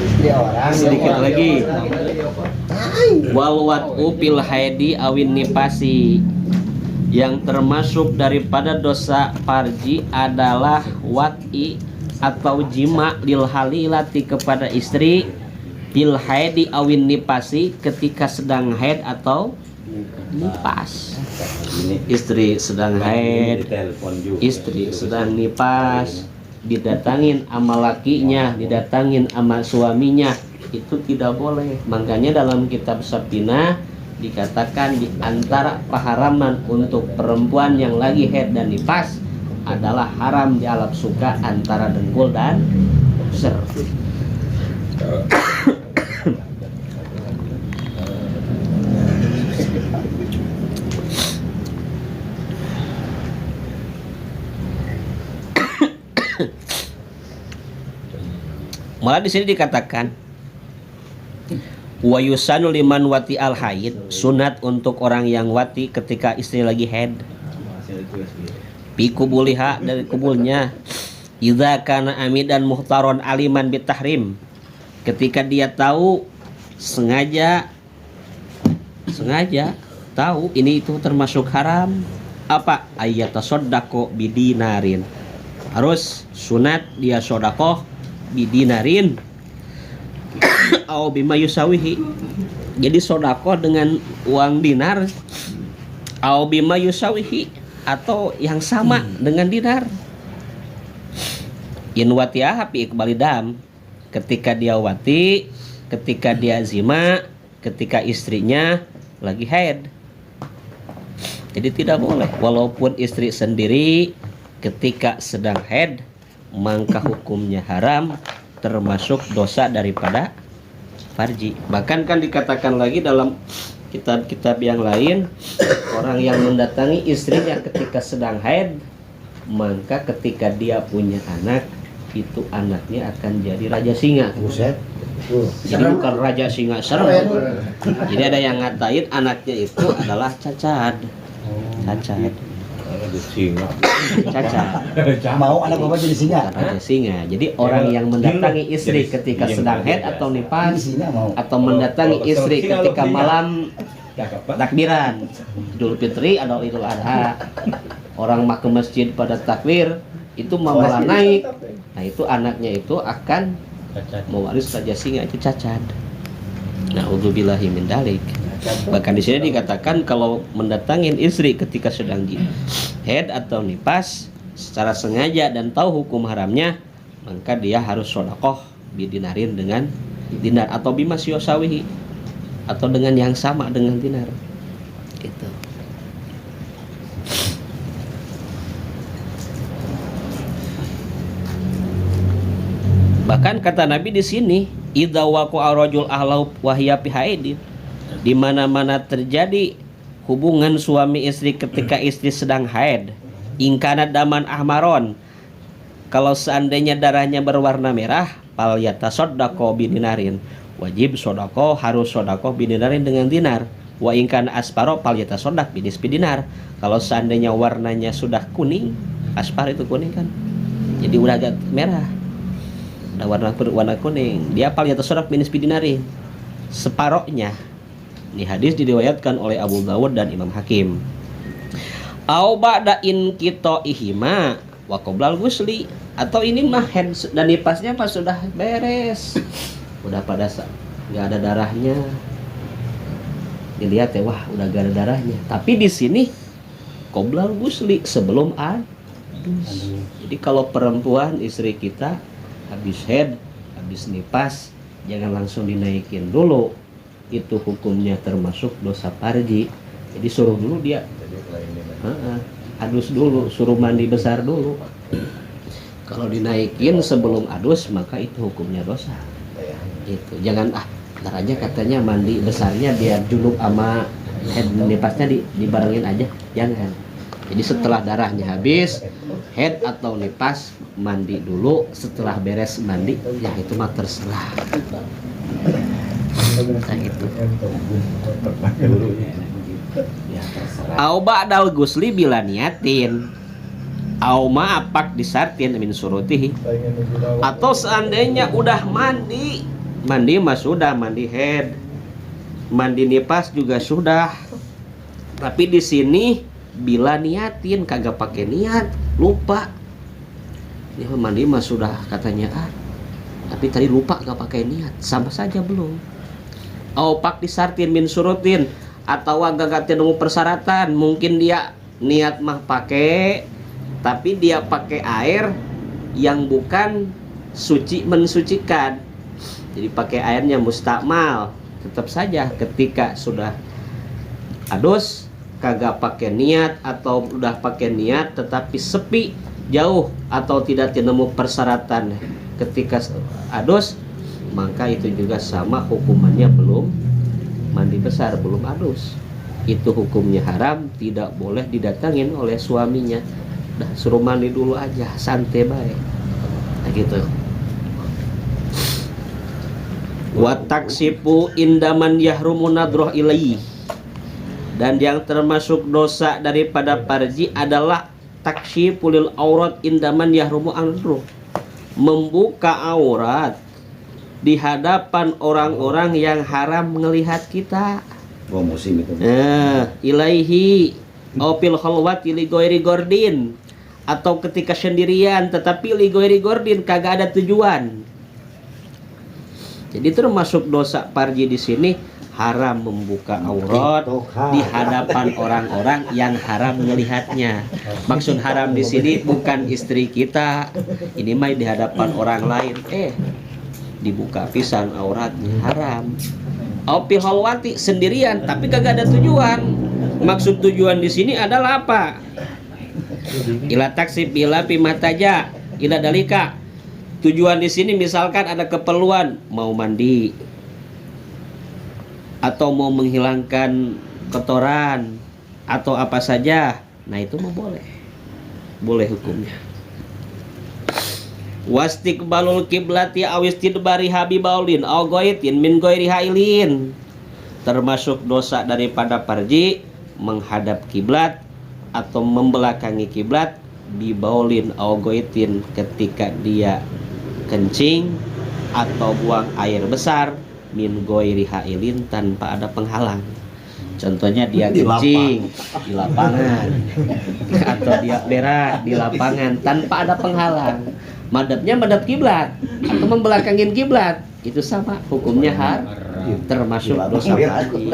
Istri orang. Sedikit lagi. Wal wat'u fil haidi awin nifasi, yang termasuk daripada dosa parji adalah wat'i atau jima lil halilati kepada istri, bil haidi awin nipasi, ketika sedang haid atau nipas. Istri sedang haid, istri sedang nipas, didatangin sama lakinya, didatangin sama suaminya, itu tidak boleh. Makanya dalam kitab Sabina dikatakan di antara paharaman untuk perempuan yang lagi haid dan nipas adalah haram di alam suka antara dengkul dan ser. Malah di sini dikatakan wa yusanu liman wati al haid, sunat untuk orang yang wati ketika istri lagi haid, bi kubuliha, dari kubulnya, idza kana amidan muhtaron aliman bitahrim, ketika dia tahu sengaja tahu ini itu termasuk haram. Apa? Ayatasoddaqo bidinarin, harus sunat dia sodakoh bidinarin au bima yusawihi, jadi sodakoh dengan uang dinar, au bima yusawihi, atau yang sama dengan dinar. In wati'ah fi iqbalidam, ketika dia wati, ketika dia zima, ketika istrinya lagi haid. Jadi tidak boleh, walaupun istri sendiri ketika sedang haid, maka hukumnya haram, termasuk dosa daripada farji. Bahkan kan dikatakan lagi dalam kitab-kitab yang lain, orang yang mendatangi istrinya ketika sedang haid, maka ketika dia punya anak, itu anaknya akan jadi raja singa. Jadi bukan raja singa serem. Jadi ada yang ngatain anaknya itu adalah cacat. Mau anak bapak jadi singa. Raja singa. Jadi orang yang mendatangi istri ketika sedang haid atau nifas, atau mendatangi istri ketika malam takbiran Idul Fitri atau Idul Adha, orang mak ke masjid pada takbir, itu malah naik. Nah itu anaknya itu akan mewaris raja singa, itu cacat. Na'udzubillahi min dzalik. Bahkan di sini dikatakan kalau mendatangin istri ketika sedang haid atau nifas, secara sengaja dan tahu hukum haramnya, maka dia harus sodakoh bidinarin dengan dinar atau bimasyosawihi, atau dengan yang sama dengan dinar gitu. Bahkan kata Nabi di sini, idza waqa'a rajul ahlau wa hiya fi haidin, di mana-mana terjadi hubungan suami istri ketika istri sedang haid, ingkana daman ahmaron, kalau seandainya darahnya berwarna merah, fal yatasaddaqo bidinarin, wajib sodako, harus sodako bidinarin dengan dinar. Wa ingkana asparo fal yatasaddaq binisfi dinar, kalau seandainya warnanya sudah kuning, aspar itu kuning kan, jadi udah agak merah, ada warna kuning, dia fal yatasaddaq binisfi dinarin, separohnya. Ini hadis diriwayatkan oleh Abu Dawud dan Imam Hakim. Au ba'da in kita ihima wa qoblal gusli, atau ini mah head dan nipasnya pas sudah beres, udah pada nggak ada darahnya, dilihat ya, wah udah gak ada darahnya, tapi di sini qoblal gusli, sebelum adus. Jadi kalau perempuan istri kita habis head, habis nipas, jangan langsung dinaikin dulu, itu hukumnya termasuk dosa parji. Jadi suruh dulu dia adus dulu, suruh mandi besar dulu. Kalau dinaikin sebelum adus, maka itu hukumnya dosa. Itu jangan ntar aja katanya mandi besarnya biar junub sama head nipasnya dibarengin aja, jangan. Jadi setelah darahnya habis, head atau nipas mandi dulu, setelah beres mandi ya itu mah terserah. Nah, itu. Au ba'dal gusli bila niatin, au ma apak disartin min surutihi, atau seandainya udah mandi mah sudah, mandi head, mandi nipas juga sudah, tapi di sini bila niatin, kagak pakai niat, lupa. Ya mandi mah sudah katanya tapi tadi lupa gak pakai niat, sama saja belum. Au pak disartin min surutin, atau agak nemu persyaratan, mungkin dia niat mah pakai, tapi dia pakai air yang bukan suci mensucikan, jadi pakai airnya mustakmal. Tetap saja ketika sudah adus kagak pakai niat, atau udah pakai niat tetapi sepi jauh atau tidak nemu persyaratan ketika adus, maka itu juga sama hukumannya, belum mandi besar, belum adus. Itu hukumnya haram, tidak boleh didatangin oleh suaminya. Dah suruh mandi dulu aja, santai baik. Nah gitu. Wa taksipu indaman yahrumu nadroh ilaihi, dan yang termasuk dosa daripada parji adalah taksyiful aurat indaman yahrumu nadroh, membuka aurat di hadapan orang-orang yang haram melihat kita. Oh, musim itu. Ilaihi au fil khalwati li ghairi gordin, atau ketika sendirian tetapi li ghairi gordin, kagak ada tujuan. Jadi termasuk dosa parji di sini, haram membuka aurat di hadapan orang-orang yang haram melihatnya. Maksud haram di sini bukan istri kita, ini mah di hadapan orang lain. Dibuka pisan auratnya, haram. Au fil khalwati, sendirian tapi kagak ada tujuan. Maksud tujuan di sini adalah apa? Ila taksib ila pimataja ila dalika. Tujuan di sini misalkan ada keperluan mau mandi atau mau menghilangkan kotoran atau apa saja. Nah itu mau boleh hukumnya. Wastiqbalul kiblati awistidbari habibaulin aw goitin min goiri hailin, termasuk dosa daripada parji menghadap kiblat atau membelakangi kiblat, bibaulin aw goitin, ketika dia kencing atau buang air besar, min goiri hailin, tanpa ada penghalang. Contohnya dia kencing di lapangan atau dia berak di lapangan tanpa ada penghalang, madhabnya madhab kiblat atau membelakangin kiblat, itu sama hukumnya termasuk dosa parji.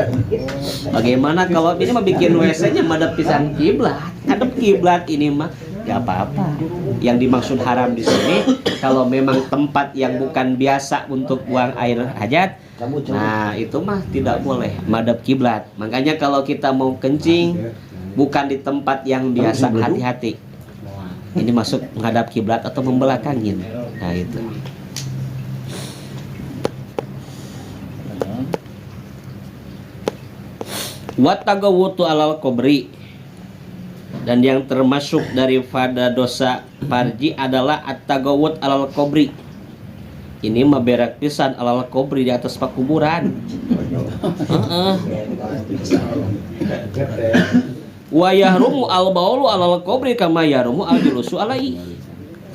Bagaimana kalau ini mah bikin WC-nya madhab pisan kiblat, hadap kiblat, ini mah Gak apa-apa. Yang dimaksud haram di sini kalau memang tempat yang bukan biasa untuk buang air hajat, nah itu mah tidak boleh madhab kiblat. Makanya kalau kita mau kencing bukan di tempat yang biasa, hati-hati. Ini masuk menghadap kiblat atau membelakangin. Nah itu. Watagawutu alal kubri, dan yang termasuk daripada dosa farji adalah at-tagawut alal kubri. Ini mah berak pisan alal kubri, di atas pakuburan. Wa yahrumu al-baulu alal kubri kama yahrumu al-julusu alaihi.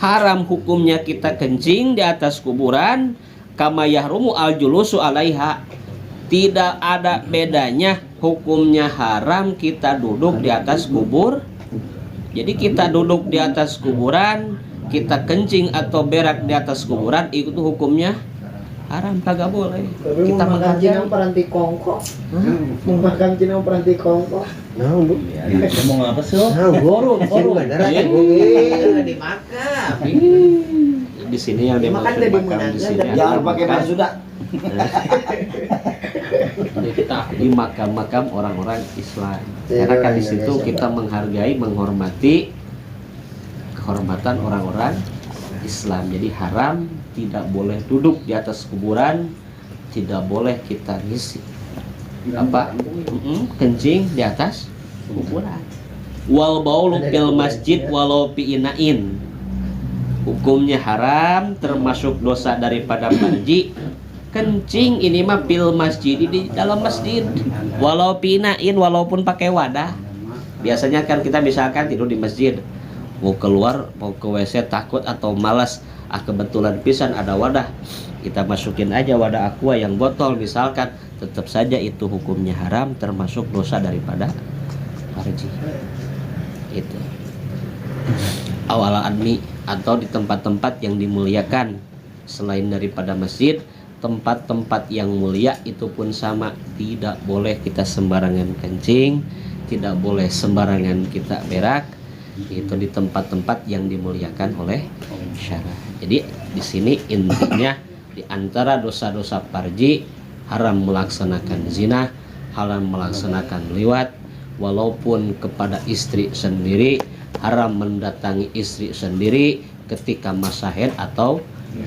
Haram hukumnya kita kencing di atas kuburan, kama yahrumu al-julusu alaiha. Tidak ada bedanya, hukumnya haram kita duduk di atas kubur. Jadi kita duduk di atas kuburan, kita kencing atau berak di atas kuburan, itu hukumnya haram, kagak boleh. Tapi Kita mau makan cinang peranti kongko. Mau makan cinang peranti kongko. Nah, Bu. Ngomong apa sih? Nah, borok. Dimakan. Di sini yang Dimakan dimaksud dari makam di Munanda. sini Jangan adalah pakai makam sudah. di makam-makam orang-orang Islam. Karena kan di situ kita menghargai, menghormati kehormatan orang-orang Islam. Jadi haram, tidak boleh duduk di atas kuburan, tidak boleh kita ngisi kencing di atas kuburan. Wal baulu fil masjid walau fi inain. Hukumnya haram, termasuk dosa daripada farji. Kencing ini mah fil masjid, di dalam masjid, walau pinain, walaupun pakai wadah. Biasanya kan kita misalkan tidur di masjid, mau keluar, mau ke WC takut atau malas, kebetulan pisan ada wadah, kita masukin aja wadah aqua yang botol misalkan, tetap saja itu hukumnya haram, termasuk dosa daripada farji. Itu awal admi, atau di tempat-tempat yang dimuliakan selain daripada masjid. Tempat-tempat yang mulia itu pun sama, tidak boleh kita sembarangan kencing, tidak boleh sembarangan kita berak. Itu di tempat-tempat yang dimuliakan oleh syara. Jadi di sini intinya di antara dosa-dosa farji, haram melaksanakan zina, haram melaksanakan liwat, walaupun kepada istri sendiri, haram mendatangi istri sendiri ketika masa haid atau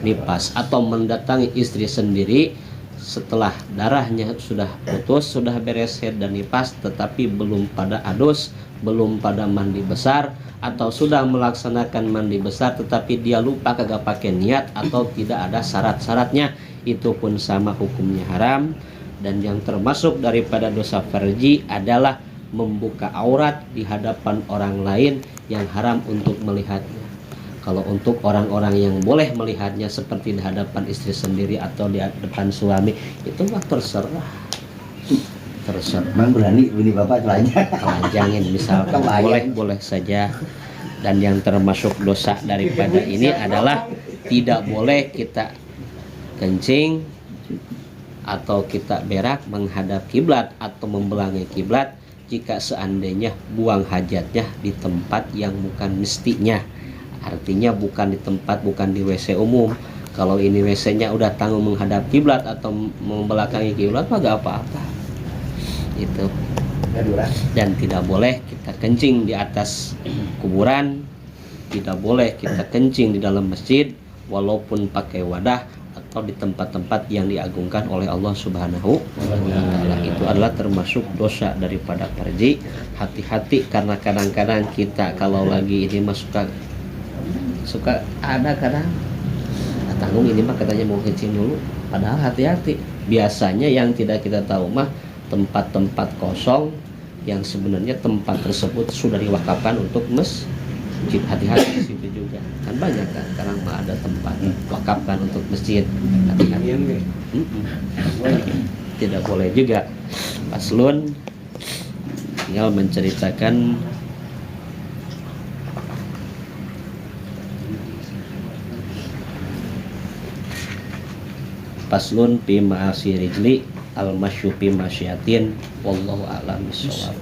nipas, atau mendatangi istri sendiri setelah darahnya sudah putus, sudah beres haid dan nipas, tetapi belum pada adus, belum pada mandi besar, atau sudah melaksanakan mandi besar tetapi dia lupa kagak pakai niat atau tidak ada syarat-syaratnya, itu pun sama hukumnya haram. Dan yang termasuk daripada dosa farji adalah membuka aurat di hadapan orang lain yang haram untuk melihatnya. Kalau untuk orang-orang yang boleh melihatnya seperti di hadapan istri sendiri atau di depan suami, itu mah terserah. Bang berani bini bapak telanjangin misalkan, boleh saja. Dan yang termasuk dosa daripada ini adalah tidak boleh kita kencing atau kita berak menghadap kiblat atau membelangi kiblat jika seandainya buang hajatnya di tempat yang bukan mestinya. Artinya bukan di tempat, bukan di WC umum. Kalau ini WC-nya udah tanggung menghadap kiblat atau membelakangi kiblat, mah gak apa-apa. Itu. Dan tidak boleh kita kencing di atas kuburan, tidak boleh kita kencing di dalam masjid, walaupun pakai wadah atau di tempat-tempat yang diagungkan oleh Allah Subhanahu wa Ta'ala. Itu adalah termasuk dosa daripada farji. Hati-hati, karena kadang-kadang kita kalau lagi ini suka ada kadang tanggung ini mah katanya mau kencing dulu, padahal hati-hati. Biasanya yang tidak kita tahu mah tempat-tempat kosong yang sebenarnya tempat tersebut sudah diwakafkan untuk masjid. Hati-hati di situ juga, kan banyak kan sekarang mah ada tempat wakafkan untuk masjid. Hati-hati. Tidak boleh juga. Paslun tinggal menceritakan Paslun fi ma'asi rijli al-masyu fi masyatin wallahu a'lam bishawab.